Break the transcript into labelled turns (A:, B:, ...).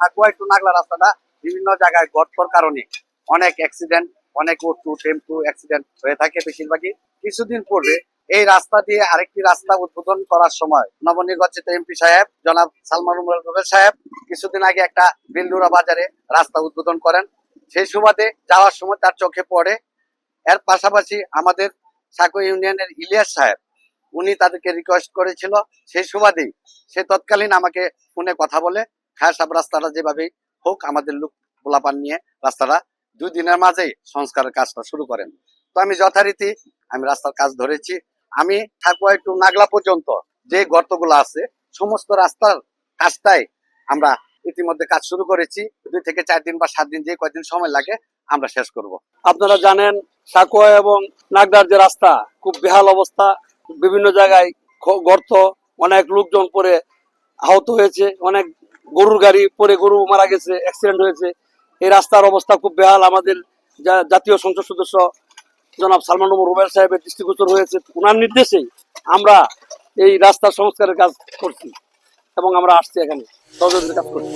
A: সাকুয়াই two Nagla রাস্তাটা বিভিন্ন জায়গায় গর্তর কারণে অনেক অ্যাক্সিডেন্ট, অনেক অটো টেম্পো অ্যাক্সিডেন্ট হয়ে থাকে বেশিরভাগই। কিছুদিন পূর্বে এই রাস্তা দিয়ে আরেকটি রাস্তা উদ্বোধন করার সময় নবনির্বাচিত এমপি সাহেব জনাব সালমান রুবেল সাহেব কিছুদিন আগে একটা বিলডুরা বাজারে রাস্তা উদ্বোধন করেন। সেই সুবাদে যাওয়ার সময় তার চোখে পড়ে। এর পাশাপাশি আমাদের সাকুয়া ইউনিয়নের ইলিয়াস সাহেব, উনি তাদেরকে রিকোয়েস্ট করেছিল, সেই সুবাদেই সে তৎকালীন আমাকে ফোনে কথা বলে খায় সাহেব রাস্তাটা যেভাবেই হোক আমাদের লোক পোলাপান নিয়ে রাস্তাটা 2 দিনের মাঝেই সংস্কারের কাজটা শুরু করেন। তো আমি যথারীতি আমি রাস্তার কাজ ধরেছি। আমি সাকুয়াই টু নাগলা পর্যন্ত যে গর্তগুলো আছে সমস্ত রাস্তার কাজটাই আমরা ইতিমধ্যে কাজ শুরু করেছি। 2 থেকে 4 দিন বা 7 দিন, যে কয়দিন সময় লাগে আমরা শেষ করব।
B: আপনারা জানেন সাকুয়া এবং নাগদার যে রাস্তা খুব বেহাল অবস্থা, বিভিন্ন জায়গায় গর্ত, অনেক লোকজন পরে আহত হয়েছে, অনেক গরুর গাড়ি পরে গরু মারা গেছে, অ্যাক্সিডেন্ট হয়েছে। এই রাস্তার অবস্থা খুব বেহাল। আমাদের জাতীয় সংসদ সদস্য জনাব সালমান রুবেল সাহেবের দৃষ্টিগোচর হয়েছে, ওনার নির্দেশেই আমরা এই রাস্তার সংস্কারের কাজ করছি এবং আমরা আসছি এখানে সহযোগিতার কাজ করছি।